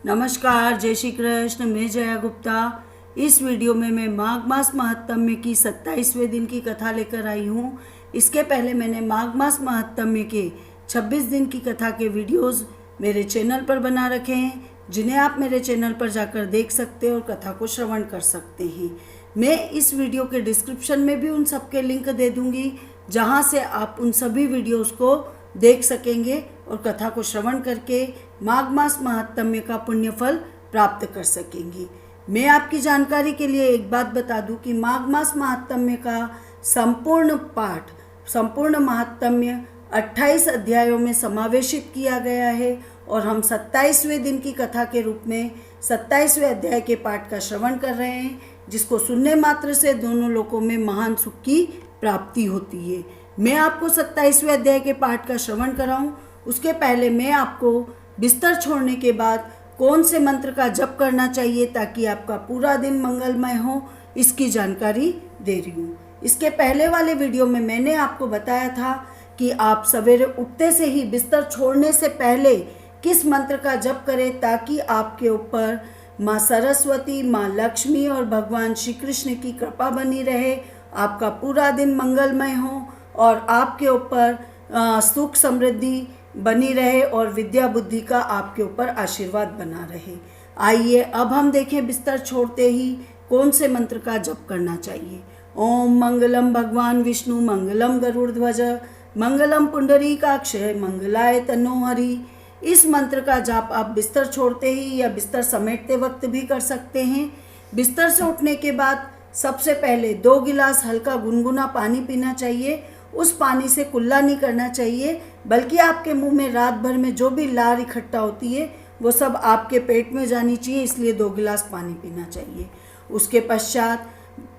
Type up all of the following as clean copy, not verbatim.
नमस्कार, जय श्री कृष्ण। मैं जया गुप्ता। इस वीडियो में मैं माघ मास महात्म्य की 27वें दिन की कथा लेकर आई हूँ। इसके पहले मैंने माघ मास महात्म्य के 26 दिन की कथा के वीडियोस मेरे चैनल पर बना रखे हैं, जिन्हें आप मेरे चैनल पर जाकर देख सकते हैं और कथा को श्रवण कर सकते हैं। मैं इस वीडियो के डिस्क्रिप्शन में भी उन सबके लिंक दे दूँगी, जहाँ से आप उन सभी वीडियोज़ को देख सकेंगे और कथा को श्रवण करके माघ मास महात्म्य का पुण्य फल प्राप्त कर सकेंगे। मैं आपकी जानकारी के लिए एक बात बता दूं कि माघ मास महात्म्य का संपूर्ण महात्म्य 28 अध्यायों में समावेशित किया गया है और हम 27वें दिन की कथा के रूप में 27वें अध्याय के पाठ का श्रवण कर रहे हैं, जिसको सुनने मात्र से दोनों लोकों में महान सुख की प्राप्ति होती है। मैं आपको 27वें अध्याय के पाठ का श्रवण कराऊं, उसके पहले मैं आपको बिस्तर छोड़ने के बाद कौन से मंत्र का जप करना चाहिए ताकि आपका पूरा दिन मंगलमय हो, इसकी जानकारी दे रही हूँ। इसके पहले वाले वीडियो में मैंने आपको बताया था कि आप सवेरे उठते से ही बिस्तर छोड़ने से पहले किस मंत्र का जप करें ताकि आपके ऊपर माँ सरस्वती, माँ लक्ष्मी और भगवान श्री कृष्ण की कृपा बनी रहे, आपका पूरा दिन मंगलमय हो और आपके ऊपर सुख समृद्धि बनी रहे और विद्या बुद्धि का आपके ऊपर आशीर्वाद बना रहे। आइए अब हम देखें बिस्तर छोड़ते ही कौन से मंत्र का जप करना चाहिए। ओम मंगलम भगवान विष्णु, मंगलम गरुड़ध्वज, मंगलम पुंडरीकाक्ष, मंगलाय तनोहरि। इस मंत्र का जाप आप बिस्तर छोड़ते ही या बिस्तर समेटते वक्त भी कर सकते हैं। बिस्तर से उठने के बाद सबसे पहले 2 गिलास हल्का गुनगुना पानी पीना चाहिए। उस पानी से कुल्ला नहीं करना चाहिए, बल्कि आपके मुंह में रात भर में जो भी लार इकट्ठा होती है वो सब आपके पेट में जानी चाहिए, इसलिए 2 गिलास पानी पीना चाहिए। उसके पश्चात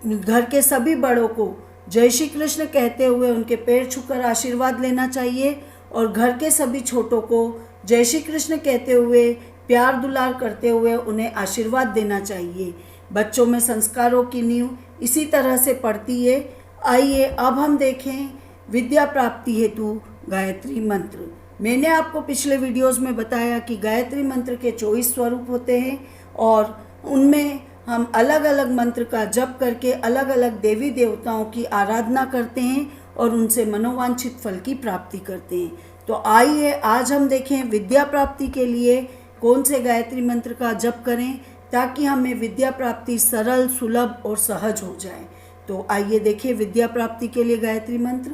घर के सभी बड़ों को जय श्री कृष्ण कहते हुए उनके पैर छूकर आशीर्वाद लेना चाहिए और घर के सभी छोटों को जय श्री कृष्ण कहते हुए प्यार दुलार करते हुए उन्हें आशीर्वाद देना चाहिए। बच्चों में संस्कारों की नींव इसी तरह से पड़ती है। आइए अब हम देखें विद्या प्राप्ति हेतु गायत्री मंत्र। मैंने आपको पिछले वीडियोस में बताया कि गायत्री मंत्र के 24 स्वरूप होते हैं और उनमें हम अलग अलग मंत्र का जप करके अलग अलग देवी देवताओं की आराधना करते हैं और उनसे मनोवांछित फल की प्राप्ति करते हैं। तो आइए आज हम देखें विद्या प्राप्ति के लिए कौन से गायत्री मंत्र का जप करें ताकि हमें विद्या प्राप्ति सरल, सुलभ और सहज हो जाए। तो आइए देखिए विद्या प्राप्ति के लिए गायत्री मंत्र।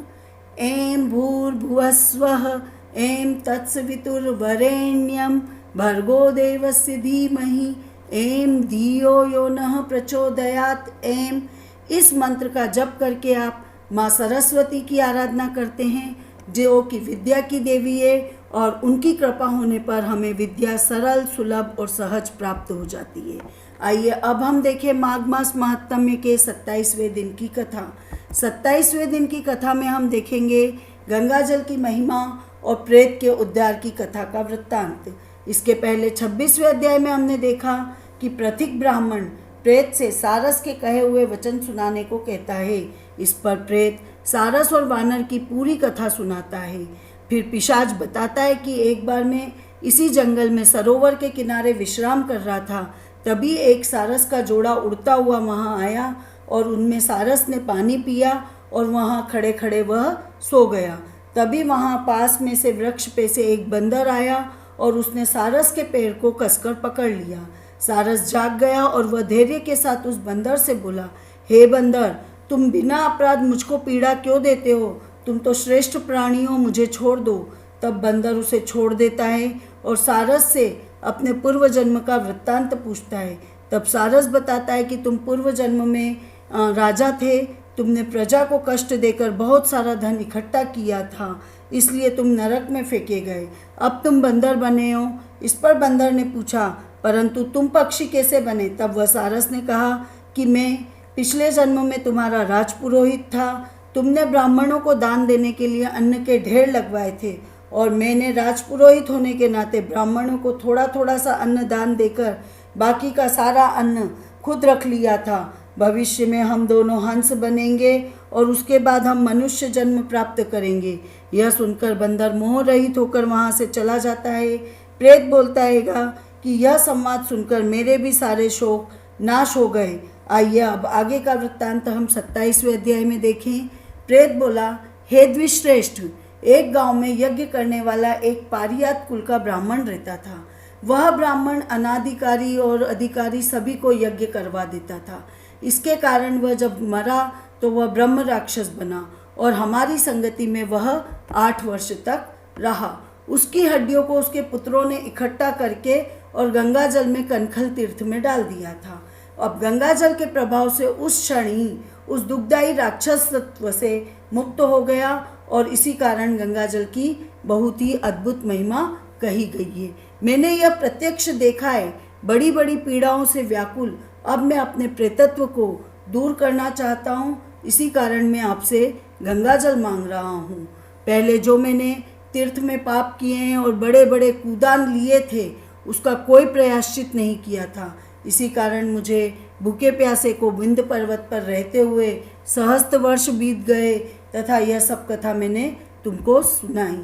ऐं भूर्भुवस्वः ऐं तत्सवितुर्वरेण्यं भर्गो देवस्य धीमहि ऐं धियो यो नः प्रचोदयात्। ऐं इस मंत्र का जप करके आप माँ सरस्वती की आराधना करते हैं, जो कि विद्या की देवी है, और उनकी कृपा होने पर हमें विद्या सरल, सुलभ और सहज प्राप्त हो जाती है। आइए अब हम देखें माघ मास महात्म्य के 27वें दिन की कथा। 27वें दिन की कथा में हम देखेंगे गंगा जल की महिमा और प्रेत के उद्धार की कथा का वृत्तांत। इसके पहले 26वें अध्याय में हमने देखा कि प्रथिक ब्राह्मण प्रेत से सारस के कहे हुए वचन सुनाने को कहता है। इस पर प्रेत सारस और वानर की पूरी कथा सुनाता है। फिर पिशाच बताता है कि एक बार मैं इसी जंगल में सरोवर के किनारे विश्राम कर रहा था, तभी एक सारस का जोड़ा उड़ता हुआ वहाँ आया और उनमें सारस ने पानी पिया और वहाँ खड़े खड़े वह सो गया। तभी वहाँ पास में से वृक्ष पे से एक बंदर आया और उसने सारस के पैर को कसकर पकड़ लिया। सारस जाग गया और वह धैर्य के साथ उस बंदर से बोला, हे बंदर, तुम बिना अपराध मुझको पीड़ा क्यों देते हो? तुम तो श्रेष्ठ प्राणी हो, मुझे छोड़ दो। तब बंदर उसे छोड़ देता है और सारस से अपने पूर्व जन्म का वृत्तांत पूछता है। तब सारस बताता है कि तुम पूर्व जन्म में राजा थे, तुमने प्रजा को कष्ट देकर बहुत सारा धन इकट्ठा किया था, इसलिए तुम नरक में फेंके गए। अब तुम बंदर बने हो। इस पर बंदर ने पूछा, परंतु तुम पक्षी कैसे बने? तब वह सारस ने कहा कि मैं पिछले जन्म में तुम्हारा राजपुरोहित था। तुमने ब्राह्मणों को दान देने के लिए अन्न के ढेर लगवाए थे और मैंने राजपुरोहित होने के नाते ब्राह्मणों को थोड़ा थोड़ा सा अन्न दान देकर बाकी का सारा अन्न खुद रख लिया था। भविष्य में हम दोनों हंस बनेंगे और उसके बाद हम मनुष्य जन्म प्राप्त करेंगे। यह सुनकर बंदर मोह रहित होकर वहाँ से चला जाता है। प्रेत बोलता हैगा कि यह संवाद सुनकर मेरे भी सारे शोक नाश हो गए। आइए अब आगे का वृत्तांत हम 27वें अध्याय में देखें। प्रेत बोला, हे द्विश्रेष्ठ, एक गांव में यज्ञ करने वाला एक पारियात कुल का ब्राह्मण रहता था। वह ब्राह्मण अनाधिकारी और अधिकारी सभी को यज्ञ करवा देता था। इसके कारण वह जब मरा तो वह ब्रह्म राक्षस बना और हमारी संगति में वह 8 वर्ष तक रहा। उसकी हड्डियों को उसके पुत्रों ने इकट्ठा करके और गंगा जल में कनखल तीर्थ में डाल दिया था। अब गंगा जल के प्रभाव से उस क्षण ही उस दुखदायी राक्षस तत्व से मुक्त हो गया और इसी कारण गंगा जल की बहुत ही अद्भुत महिमा कही गई है। मैंने यह प्रत्यक्ष देखा है। बड़ी बड़ी पीड़ाओं से व्याकुल अब मैं अपने प्रेतत्व को दूर करना चाहता हूँ। इसी कारण मैं आपसे गंगा जल मांग रहा हूँ। पहले जो मैंने तीर्थ में पाप किए हैं और बड़े बड़े कूदान लिए थे उसका कोई प्रायश्चित नहीं किया था। इसी कारण मुझे भूखे प्यासे को विंध्य पर्वत पर रहते हुए सहस्त्र वर्ष बीत गए तथा यह सब कथा मैंने तुमको सुनाई।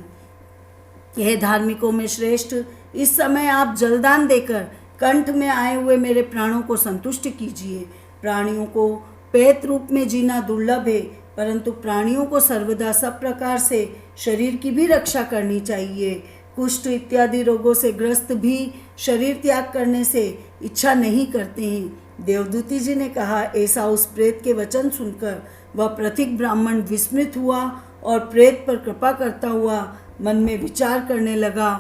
यह धार्मिकों में श्रेष्ठ, इस समय आप जलदान देकर कंठ में आए हुए मेरे प्राणों को संतुष्ट कीजिए। प्राणियों को प्रेत रूप में जीना दुर्लभ है, परंतु प्राणियों को सर्वदा सब प्रकार से शरीर की भी रक्षा करनी चाहिए। कुष्ठ इत्यादि रोगों से ग्रस्त भी शरीर त्याग करने से इच्छा नहीं करते हैं। देवदूती जी ने कहा, ऐसा उस प्रेत के वचन सुनकर वह प्रथिक ब्राह्मण विस्मित हुआ और प्रेत पर कृपा करता हुआ मन में विचार करने लगा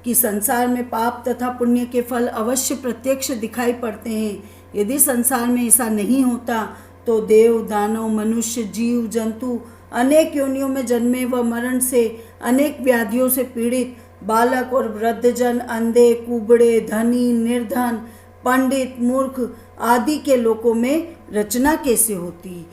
कि संसार में पाप तथा पुण्य के फल अवश्य प्रत्यक्ष दिखाई पड़ते हैं। यदि संसार में ऐसा नहीं होता तो देव, दानव, मनुष्य, जीव, जंतु अनेक योनियों में जन्मे व मरण से अनेक व्याधियों से पीड़ित बालक और वृद्धजन, अंधे, कुबड़े, धनी, निर्धन, पंडित, मूर्ख आदि के लोकों में रचना कैसे होती।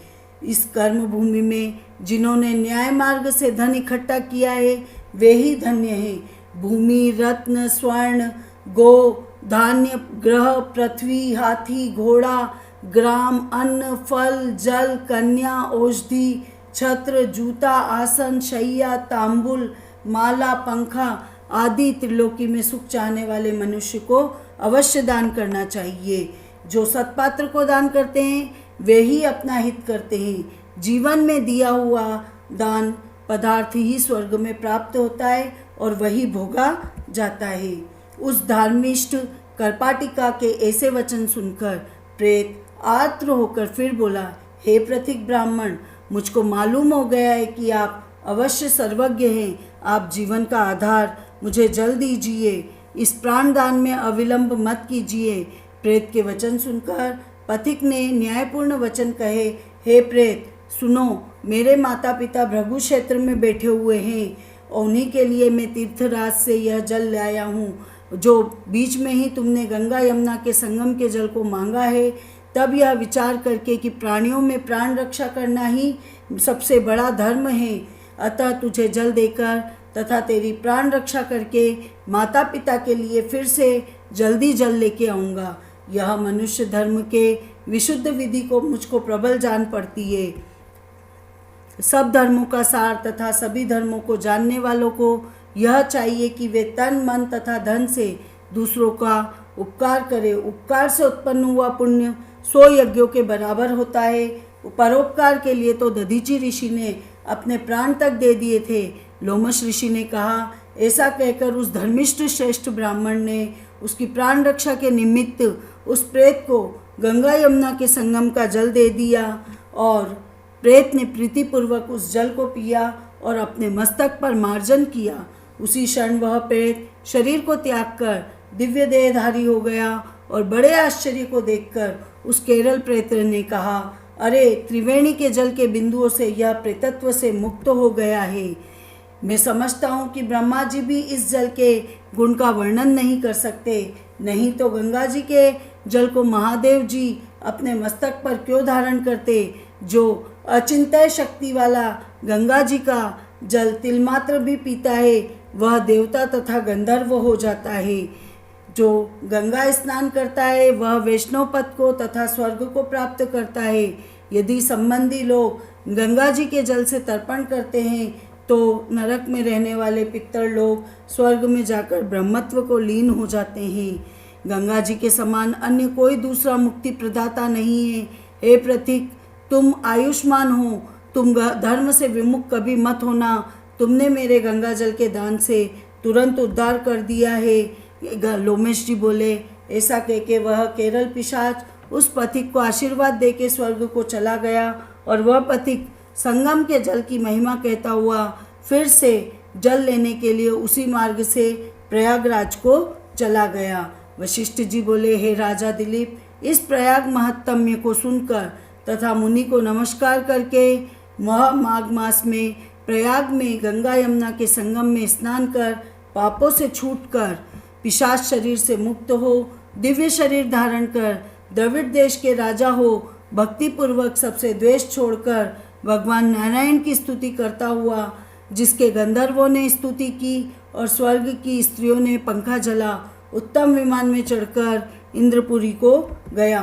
इस कर्म भूमि में जिन्होंने न्याय मार्ग से धन इकट्ठा किया है वे ही धन्य हैं। भूमि, रत्न, स्वर्ण, गो, धान्य, ग्रह, पृथ्वी, हाथी, घोड़ा, ग्राम, अन्न, फल, जल, कन्या, औषधि, छत्र, जूता, आसन, शैया, तांबुल, माला, पंखा आदि त्रिलोकी में सुख चाहने वाले मनुष्य को अवश्य दान करना चाहिए। जो सत्पात्र को दान करते हैं वे ही अपना हित करते हैं। जीवन में दिया हुआ दान पदार्थ ही स्वर्ग में प्राप्त होता है और वही भोगा जाता है। उस धर्मिष्ठ कर्पाटिका के ऐसे वचन सुनकर प्रेत आर्द्र होकर फिर बोला, हे प्रथिक ब्राह्मण, मुझको मालूम हो गया है कि आप अवश्य सर्वज्ञ हैं। आप जीवन का आधार, मुझे जल दीजिए। इस प्राणदान में अविलंब मत कीजिए। प्रेत के वचन सुनकर पथिक ने न्यायपूर्ण वचन कहे, हे प्रेत सुनो, मेरे माता पिता भृगु क्षेत्र में बैठे हुए हैं और उन्हीं के लिए मैं तीर्थराज से यह जल लाया हूँ जो बीच में ही तुमने गंगा यमुना के संगम के जल को मांगा है। तब यह विचार करके कि प्राणियों में प्राण रक्षा करना ही सबसे बड़ा धर्म है, अतः तुझे जल देकर तथा तेरी प्राण रक्षा करके माता पिता के लिए फिर से जल्दी जल लेके आऊँगा। यह मनुष्य धर्म के विशुद्ध विधि को मुझको प्रबल जान पड़ती है। सब धर्मों का सार तथा सभी धर्मों को जानने वालों को यह चाहिए कि वे तन, मन तथा धन से दूसरों का उपकार करें। उपकार से उत्पन्न हुआ पुण्य 100 यज्ञों के बराबर होता है। परोपकार के लिए तो दधीचि ऋषि ने अपने प्राण तक दे दिए थे। लोमश ऋषि ने कहा, ऐसा कहकर उस धर्मिष्ठ श्रेष्ठ ब्राह्मण ने उसकी प्राण रक्षा के निमित्त उस प्रेत को गंगा यमुना के संगम का जल दे दिया और प्रेत ने प्रीतिपूर्वक उस जल को पिया और अपने मस्तक पर मार्जन किया। उसी क्षण वह प्रेत शरीर को त्याग कर दिव्य देहधारी हो गया और बड़े आश्चर्य को देखकर उस केरल प्रेत ने कहा, अरे त्रिवेणी के जल के बिंदुओं से यह प्रेतत्व से मुक्त हो गया है। मैं समझता हूँ कि ब्रह्मा जी भी इस जल के गुण का वर्णन नहीं कर सकते, नहीं तो गंगा जी के जल को महादेव जी अपने मस्तक पर क्यों धारण करते। जो अचिंत्य शक्ति वाला गंगा जी का जल तिलमात्र भी पीता है वह देवता तथा गंधर्व हो जाता है। जो गंगा स्नान करता है वह वैष्णव पद को तथा स्वर्ग को प्राप्त करता है। यदि संबंधी लोग गंगा जी के जल से तर्पण करते हैं तो नरक में रहने वाले पितर लोग स्वर्ग में जाकर ब्रह्मत्व को लीन हो जाते हैं। गंगा जी के समान अन्य कोई दूसरा मुक्ति प्रदाता नहीं है। हे प्रतीक, तुम आयुष्मान हो, तुम धर्म से विमुख कभी मत होना। तुमने मेरे गंगा जल के दान से तुरंत उद्धार कर दिया है। लोमेश जी बोले। ऐसा कह के वह केरल पिशाच उस पथिक को आशीर्वाद दे के स्वर्ग को चला गया और वह पथिक संगम के जल की महिमा कहता हुआ फिर से जल लेने के लिए उसी मार्ग से प्रयागराज को चला गया। वशिष्ठ जी बोले, हे राजा दिलीप, इस प्रयाग महत्तम्य को सुनकर तथा मुनि को नमस्कार करके माघ मास में प्रयाग में गंगा यमुना के संगम में स्नान कर पापों से छूटकर पिशाच शरीर से मुक्त हो, दिव्य शरीर धारण कर द्रविड़ देश के राजा हो, भक्तिपूर्वक सबसे द्वेष छोड़कर भगवान नारायण की स्तुति करता हुआ, जिसके गंधर्वों ने स्तुति की और स्वर्ग की स्त्रियों ने पंखा जला, उत्तम विमान में चढ़कर इंद्रपुरी को गया।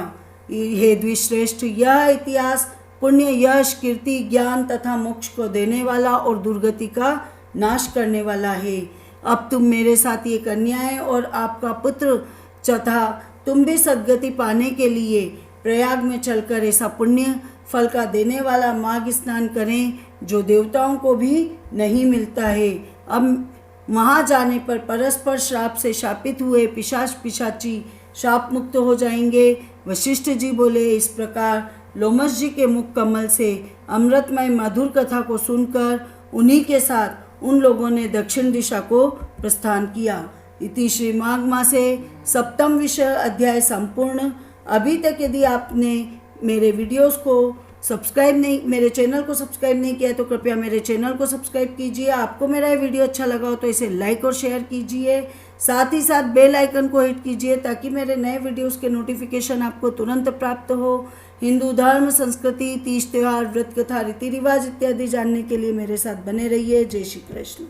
हे द्विश्रेष्ठ, यह इतिहास पुण्य, यश, कीर्ति, ज्ञान तथा मोक्ष को देने वाला और दुर्गति का नाश करने वाला है। अब तुम मेरे साथ ये कन्याएं और आपका पुत्र तथा तुम भी सद्गति पाने के लिए प्रयाग में चलकर ऐसा पुण्य फल का देने वाला माघ स्नान करें जो देवताओं को भी नहीं मिलता है। अब वहाँ जाने पर परस्पर श्राप से शापित हुए पिशाच पिशाची शाप मुक्त हो जाएंगे। वशिष्ठ जी बोले, इस प्रकार लोमश जी के मुख कमल से अमृतमय मधुर कथा को सुनकर उन्हीं के साथ उन लोगों ने दक्षिण दिशा को प्रस्थान किया। इति श्री माघ मासे सप्तम विषय अध्याय संपूर्ण। अभी तक यदि आपने मेरे वीडियोस को मेरे चैनल को सब्सक्राइब नहीं किया है तो कृपया मेरे चैनल को सब्सक्राइब कीजिए। आपको मेरा ये वीडियो अच्छा लगा हो तो इसे लाइक और शेयर कीजिए। साथ ही साथ बेल आइकन को हिट कीजिए ताकि मेरे नए वीडियोस के नोटिफिकेशन आपको तुरंत प्राप्त हो। हिंदू धर्म, संस्कृति, तीज त्योहार, व्रत कथा, रीति रिवाज इत्यादि जानने के लिए मेरे साथ बने रहिए। जय श्री कृष्ण।